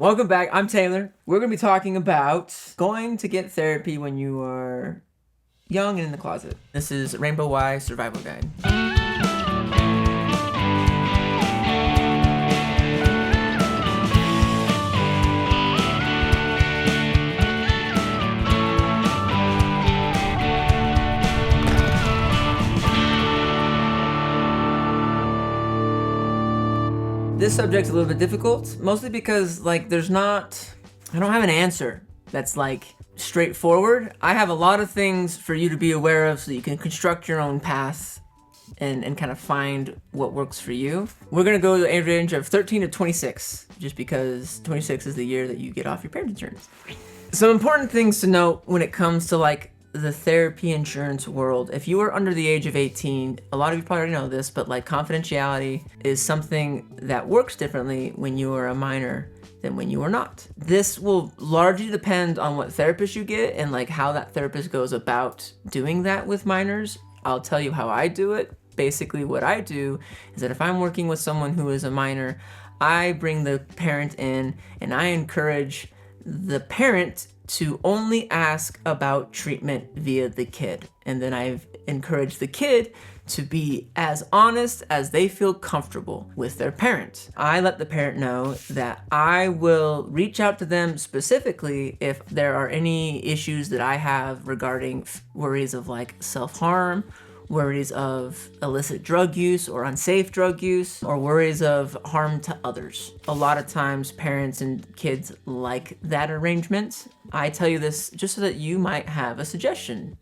Welcome back. I'm Taylor. We're going to be talking about going to get therapy when you are young and in the closet. This is Rainbow Y Survival Guide. This subject's a little bit difficult, mostly because I don't have an answer that's straightforward. I have a lot of things for you to be aware of so that you can construct your own path and kind of find what works for you. We're gonna go to a range of 13 to 26, just because 26 is the year that you get off your parents' insurance. Some important things to note when it comes to the therapy insurance world. If you are under the age of 18, a lot of you probably already know this, but confidentiality is something that works differently when you are a minor than when you are not. This will largely depend on what therapist you get and how that therapist goes about doing that with minors. I'll tell you how I do it. Basically what I do is that if I'm working with someone who is a minor, I bring the parent in and I encourage the parent to only ask about treatment via the kid. And then I've encouraged the kid to be as honest as they feel comfortable with their parent. I let the parent know that I will reach out to them specifically if there are any issues that I have regarding worries of self-harm, worries of illicit drug use or unsafe drug use, or worries of harm to others. A lot of times parents and kids like that arrangement. I tell you this just so that you might have a suggestion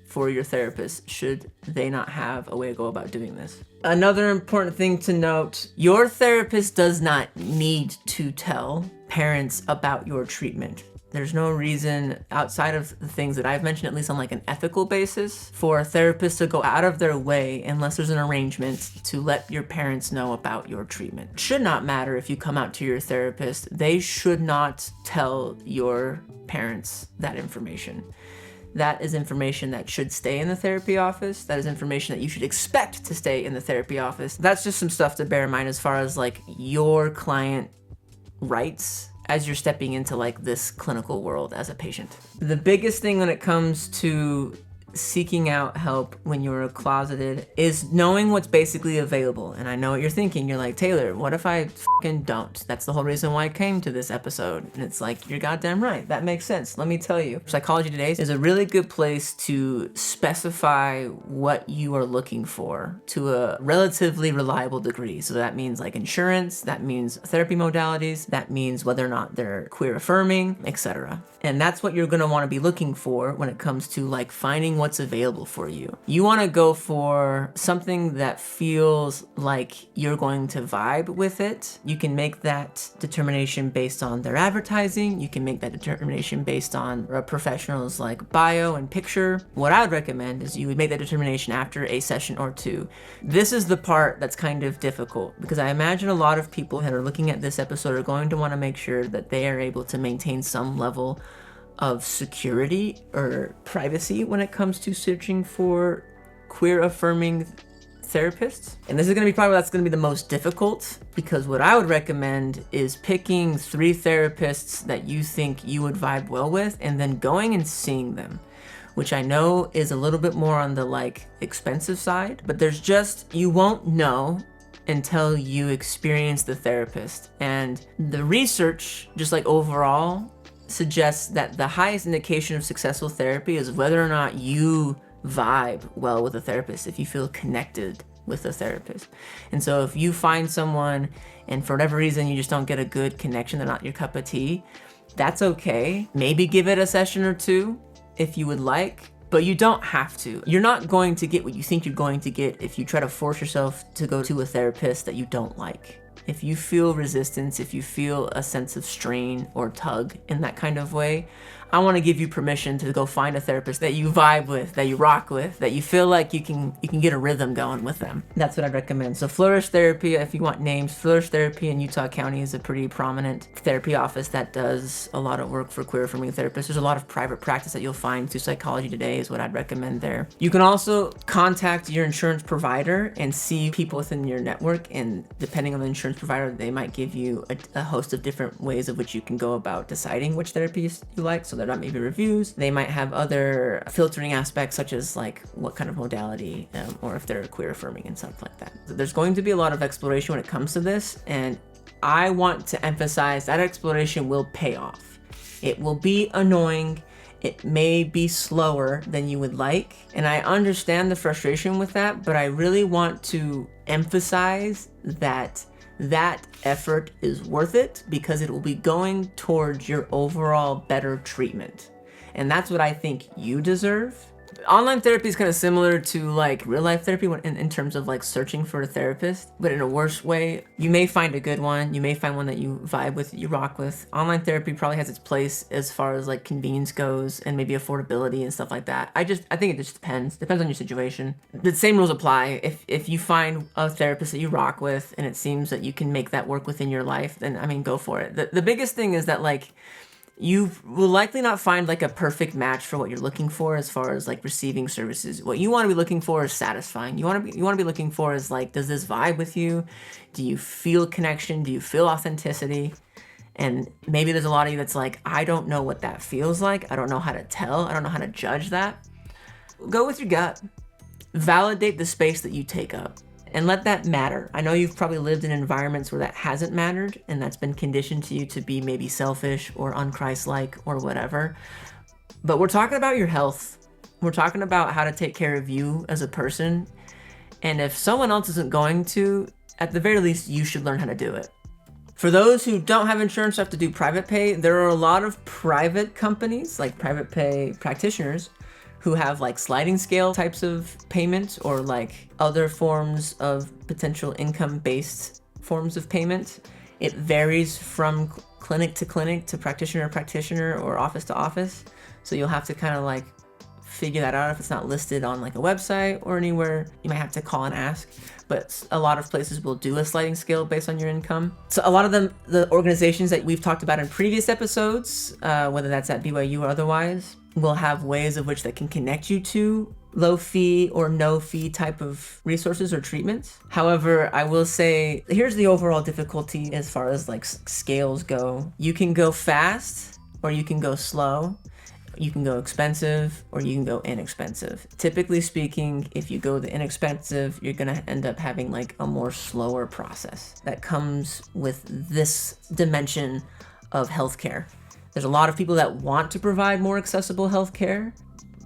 for your therapist should they not have a way to go about doing this. Another important thing to note, your therapist does not need to tell parents about your treatment. There's no reason outside of the things that I've mentioned, at least on an ethical basis, for a therapist to go out of their way unless there's an arrangement to let your parents know about your treatment. It should not matter if you come out to your therapist. They should not tell your parents that information. That is information that should stay in the therapy office. That is information that you should expect to stay in the therapy office. That's just some stuff to bear in mind as far as your client rights as you're stepping into this clinical world as a patient. The biggest thing when it comes to seeking out help when you're closeted is knowing what's basically available. And I know what you're thinking. You're like, Taylor, what if I fucking don't? That's the whole reason why I came to this episode. And it's you're goddamn right. That makes sense. Let me tell you. Psychology Today is a really good place to specify what you are looking for to a relatively reliable degree. So that means insurance, that means therapy modalities, that means whether or not they're queer affirming, etc. And that's what you're gonna wanna be looking for when it comes to finding what's available for you. You wanna go for something that feels like you're going to vibe with it. You can make that determination based on their advertising. You can make that determination based on a professional's bio and picture. What I would recommend is you would make that determination after a session or two. This is the part that's kind of difficult because I imagine a lot of people that are looking at this episode are going to wanna make sure that they are able to maintain some level of security or privacy when it comes to searching for queer affirming therapists. And this is gonna be probably that's gonna be the most difficult, because what I would recommend is picking 3 therapists that you think you would vibe well with and then going and seeing them, which I know is a little bit more on the expensive side, but you won't know until you experience the therapist. And the research, just overall, suggests that the highest indication of successful therapy is whether or not you vibe well with a therapist, if you feel connected with a therapist. And so if you find someone and for whatever reason you just don't get a good connection, they're not your cup of tea, that's okay. Maybe give it a session or 2 if you would like, but you don't have to. You're not going to get what you think you're going to get if you try to force yourself to go to a therapist that you don't like. If you feel resistance, if you feel a sense of strain or tug in that kind of way, I want to give you permission to go find a therapist that you vibe with, that you rock with, that you feel like you can get a rhythm going with them. That's what I'd recommend. So Flourish Therapy, if you want names, Flourish Therapy in Utah County is a pretty prominent therapy office that does a lot of work for queer affirming therapists. There's a lot of private practice that you'll find through Psychology Today is what I'd recommend there. You can also contact your insurance provider and see people within your network, and depending on the insurance provider, they might give you a host of different ways of which you can go about deciding which therapies you like. So there might be reviews. They might have other filtering aspects such as like what kind of modality or if they're queer affirming and stuff like that. So there's going to be a lot of exploration when it comes to this, and I want to emphasize that exploration will pay off. It will be annoying. It may be slower than you would like, and I understand the frustration with that, but I really want to emphasize that effort is worth it because it will be going towards your overall better treatment. And that's what I think you deserve. Online therapy is kind of similar to like real life therapy in terms of like searching for a therapist, but in a worse way. You may find a good one. You may find one that you vibe with, you rock with. Online therapy probably has its place as far as like convenience goes and maybe affordability and stuff like that. I think it just depends on your situation. The same rules apply. If you find a therapist that you rock with and it seems that you can make that work within your life, then I mean, go for it. The biggest thing is that like, you will likely not find like a perfect match for what you're looking for as far as like receiving services. What you want to be looking for is satisfying. You want to be looking for is like, does this vibe with you? Do you feel connection? Do you feel authenticity? And maybe there's a lot of you that's like, I don't know what that feels like. I don't know how to tell. I don't know how to judge that. Go with your gut. Validate the space that you take up. And let that matter. I know you've probably lived in environments where that hasn't mattered, and that's been conditioned to you to be maybe selfish or un-Christ-like or whatever. But we're talking about your health. We're talking about how to take care of you as a person. And if someone else isn't going to, at the very least, you should learn how to do it. For those who don't have insurance or have to do private pay, there are a lot of private companies, like private pay practitioners, who have like sliding scale types of payments or like other forms of potential income-based forms of payment. It varies from clinic to clinic to practitioner or office to office. So you'll have to kind of like figure that out if it's not listed on like a website or anywhere. You might have to call and ask, but a lot of places will do a sliding scale based on your income. So a lot of them, the organizations that we've talked about in previous episodes, whether that's at BYU or otherwise, will have ways of which that can connect you to low fee or no fee type of resources or treatments. However, I will say, here's the overall difficulty as far as like scales go. You can go fast or you can go slow. You can go expensive or you can go inexpensive. Typically speaking, if you go the inexpensive, you're gonna end up having like a more slower process that comes with this dimension of healthcare. There's a lot of people that want to provide more accessible healthcare,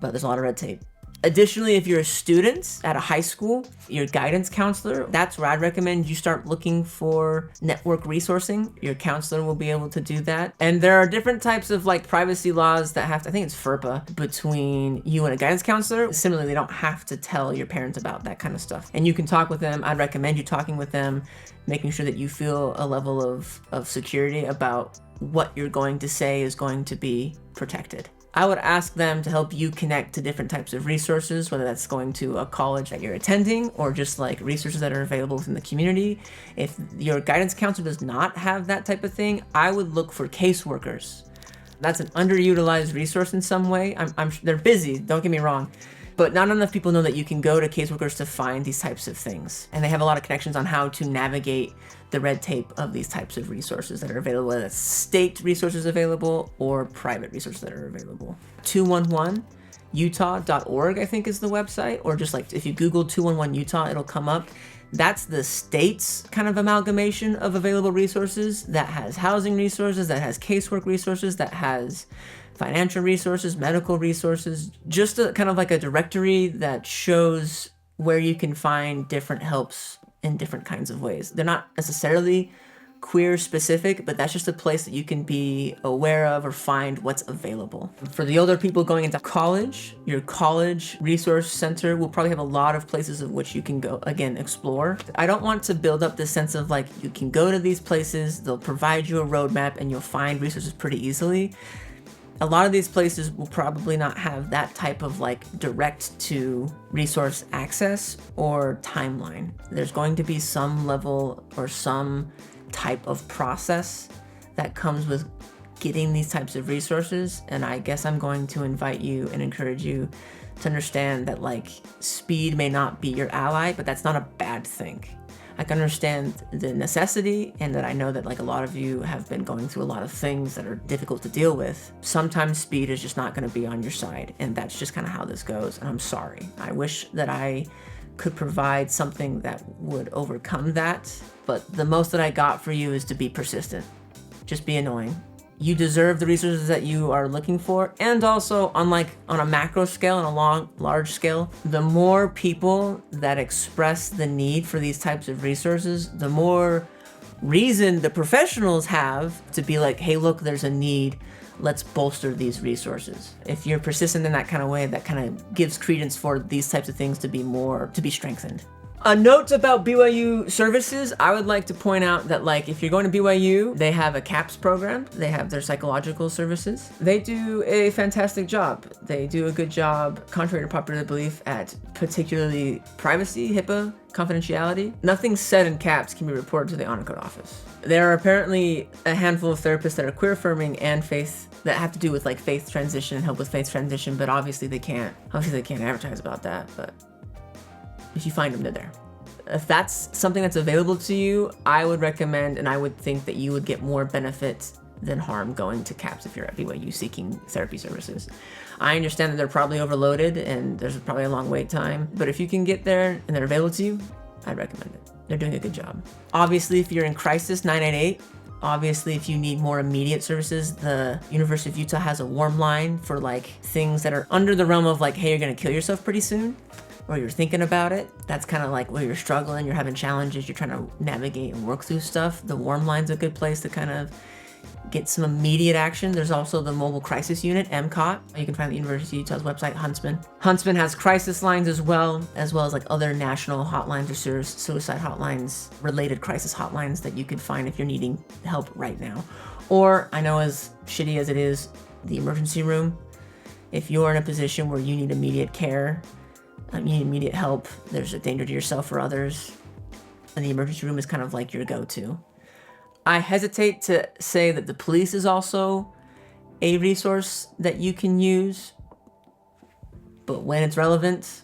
but there's a lot of red tape. Additionally, if you're a student at a high school, your guidance counselor, that's where I'd recommend you start looking for network resourcing. Your counselor will be able to do that. And there are different types of like privacy laws that have to, I think it's FERPA, between you and a guidance counselor. Similarly, they don't have to tell your parents about that kind of stuff. And you can talk with them. I'd recommend you talking with them, making sure that you feel a level of security about what you're going to say is going to be protected. I would ask them to help you connect to different types of resources, whether that's going to a college that you're attending or just like resources that are available within the community. If your guidance counselor does not have that type of thing, I would look for caseworkers. That's an underutilized resource in some way. They're busy, don't get me wrong, but not enough people know that you can go to caseworkers to find these types of things. And they have a lot of connections on how to navigate the red tape of these types of resources that are available, whether it's state resources available or private resources that are available. 211utah.org, I think is the website, or just like if you Google 211 Utah, it'll come up. That's the state's kind of amalgamation of available resources that has housing resources, that has casework resources, that has financial resources, medical resources, just a kind of like a directory that shows where you can find different helps in different kinds of ways. They're not necessarily queer specific, but that's just a place that you can be aware of or find what's available. For the older people going into college, your college resource center will probably have a lot of places of which you can go, again, explore. I don't want to build up this sense of like, you can go to these places, they'll provide you a roadmap and you'll find resources pretty easily. A lot of these places will probably not have that type of like direct to resource access or timeline. There's going to be some level or some type of process that comes with getting these types of resources. And I guess I'm going to invite you and encourage you to understand that like speed may not be your ally, but that's not a bad thing. I can understand the necessity, and that I know that like a lot of you have been going through a lot of things that are difficult to deal with. Sometimes speed is just not going to be on your side, and that's just kind of how this goes, and I'm sorry. I wish that I could provide something that would overcome that, but the most that I got for you is to be persistent. Just be annoying. You deserve the resources that you are looking for, and also on a macro scale and a large scale, the more people that express the need for these types of resources, the more reason the professionals have to be like, hey, look, there's a need. Let's bolster these resources. If you're persistent in that kind of way, that kind of gives credence for these types of things to be strengthened. A note about BYU services, I would like to point out that like if you're going to BYU, they have a CAPS program. They have their psychological services. They do a fantastic job. They do a good job, contrary to popular belief, at particularly privacy, HIPAA, confidentiality. Nothing said in CAPS can be reported to the honor code office. There are apparently a handful of therapists that are queer affirming and faith that have to do with like faith transition and help with faith transition, but obviously they can't advertise about that, but if you find them, they're there. If that's something that's available to you, I would recommend, and I would think that you would get more benefit than harm going to CAPS if you're at BYU seeking therapy services. I understand that they're probably overloaded and there's probably a long wait time, but if you can get there and they're available to you, I'd recommend it. They're doing a good job. Obviously, if you're in crisis, 988. Obviously, if you need more immediate services, the University of Utah has a warm line for like things that are under the realm of like, hey, you're gonna kill yourself pretty soon, or you're thinking about it. That's kind of like where you're struggling, you're having challenges, you're trying to navigate and work through stuff. The warm line's a good place to kind of get some immediate action. There's also the Mobile Crisis Unit, MCOT. You can find the University of Utah's website, Huntsman. Huntsman has crisis lines as well as like other national hotlines or suicide hotlines, related crisis hotlines that you could find if you're needing help right now. Or, I know as shitty as it is, the emergency room. If you're in a position where you need immediate care, you need immediate help, there's a danger to yourself or others, and the emergency room is kind of like your go-to. I hesitate to say that the police is also a resource that you can use, but when it's relevant,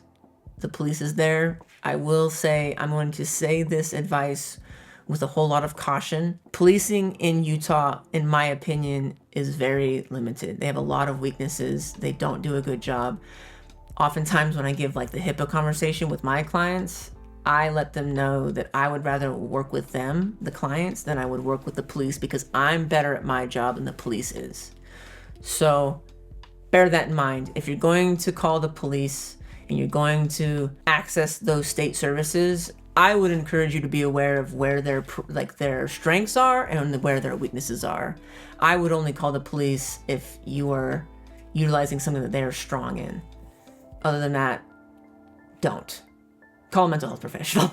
the police is there. I will say, I'm going to say this advice with a whole lot of caution. Policing in Utah, in my opinion, is very limited. They have a lot of weaknesses. They don't do a good job. Oftentimes when I give like the HIPAA conversation with my clients, I let them know that I would rather work with them, the clients, than I would work with the police, because I'm better at my job than the police is. So bear that in mind. If you're going to call the police and you're going to access those state services, I would encourage you to be aware of where their strengths are and where their weaknesses are. I would only call the police if you are utilizing something that they are strong in. Other than that, don't. Call a mental health professional.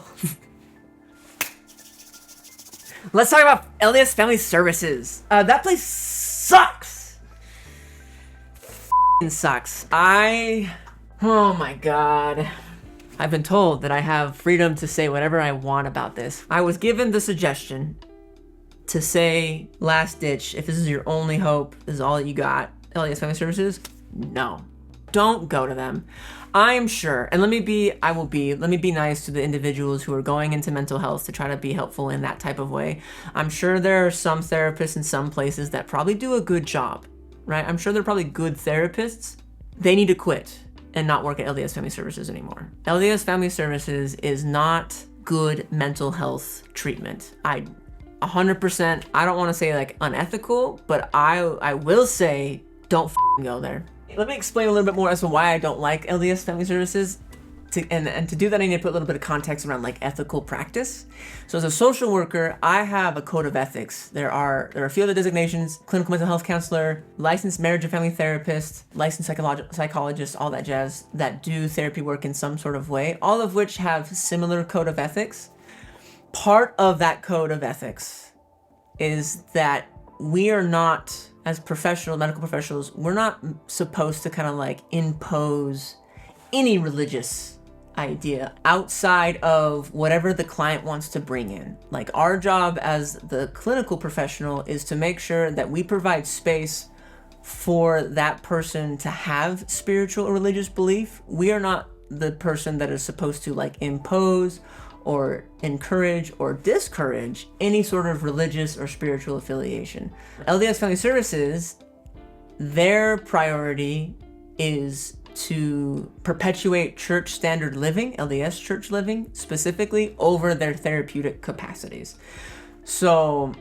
Let's talk about LDS Family Services. That place sucks. Sucks. Oh my God. I've been told that I have freedom to say whatever I want about this. I was given the suggestion to say, last ditch, if this is your only hope, this is all that you got, LDS Family Services, no. Don't go to them. I'm sure, and let me be nice to the individuals who are going into mental health to try to be helpful in that type of way. I'm sure there are some therapists in some places that probably do a good job, right? I'm sure they're probably good therapists. They need to quit and not work at LDS Family Services anymore. LDS Family Services is not good mental health treatment. 100%, I don't want to say like unethical, but I will say don't go there. Let me explain a little bit more as to why I don't like LDS Family Services. And to do that, I need to put a little bit of context around like ethical practice. So as a social worker, I have a code of ethics. There are a few other designations: clinical mental health counselor, licensed marriage and family therapist, licensed psychologist, all that jazz, that do therapy work in some sort of way, all of which have similar code of ethics. Part of that code of ethics is that we are not as medical professionals, we're not supposed to kind of like impose any religious idea outside of whatever the client wants to bring in. Like, our job as the clinical professional is to make sure that we provide space for that person to have spiritual or religious belief. We are not the person that is supposed to like impose or encourage or discourage any sort of religious or spiritual affiliation. LDS Family Services, their priority is to perpetuate church standard living, LDS church living specifically, over their therapeutic capacities. So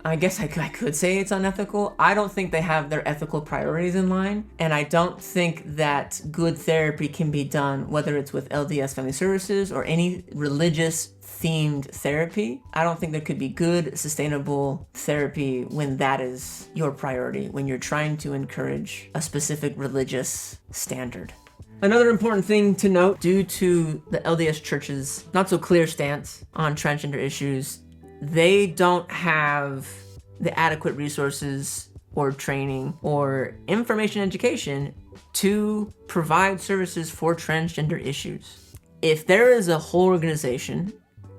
I guess I could say it's unethical. I don't think they have their ethical priorities in line, and I don't think that good therapy can be done, whether it's with LDS Family Services or any religious themed therapy. I don't think there could be good, sustainable therapy when that is your priority, when you're trying to encourage a specific religious standard. Another important thing to note, due to the LDS Church's not so clear stance on transgender issues, they don't have the adequate resources or training or information education to provide services for transgender issues. If there is a whole organization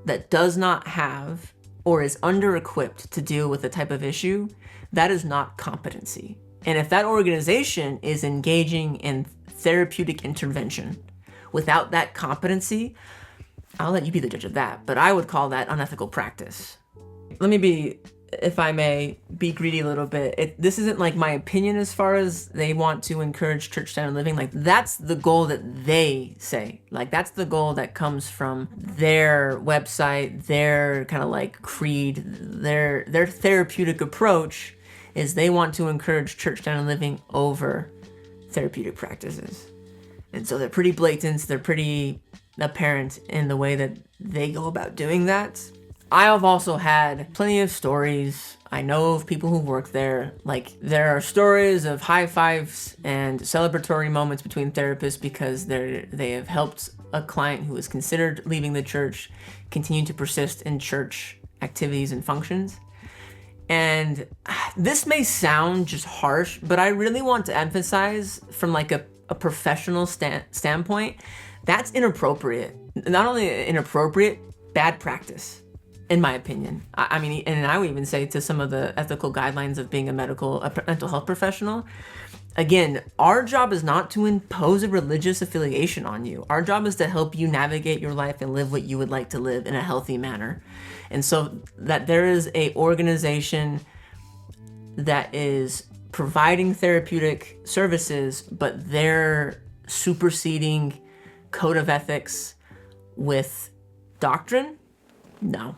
that does not have or is under-equipped to deal with the type of issue, that is not competency. And if that organization is engaging in therapeutic intervention without that competency, I'll let you be the judge of that, but I would call that unethical practice. Let me be, if I may, be greedy a little bit. This isn't like my opinion as far as they want to encourage church standard living. Like, that's the goal that they say. Like, that's the goal that comes from their website, their kind of like creed, their therapeutic approach is they want to encourage church standard living over therapeutic practices. And so they're pretty blatant, they're pretty apparent in the way that they go about doing that. I have also had plenty of stories. I know of people who work there. Like, there are stories of high fives and celebratory moments between therapists because they have helped a client who is considered leaving the church continue to persist in church activities and functions. And this may sound just harsh, but I really want to emphasize from like a professional standpoint, that's inappropriate. Not only inappropriate, bad practice, in my opinion. I mean, and I would even say to some of the ethical guidelines of being a mental health professional. Again, our job is not to impose a religious affiliation on you. Our job is to help you navigate your life and live what you would like to live in a healthy manner. And so that there is a organization that is providing therapeutic services, but they're superseding code of ethics with doctrine? No.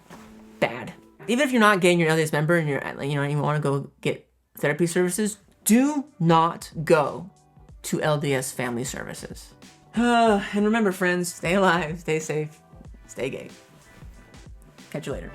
Bad. Even if you're not getting your LDS member and you want to go get therapy services, do not go to LDS Family Services. And remember, friends, stay alive, stay safe, stay gay. Catch you later.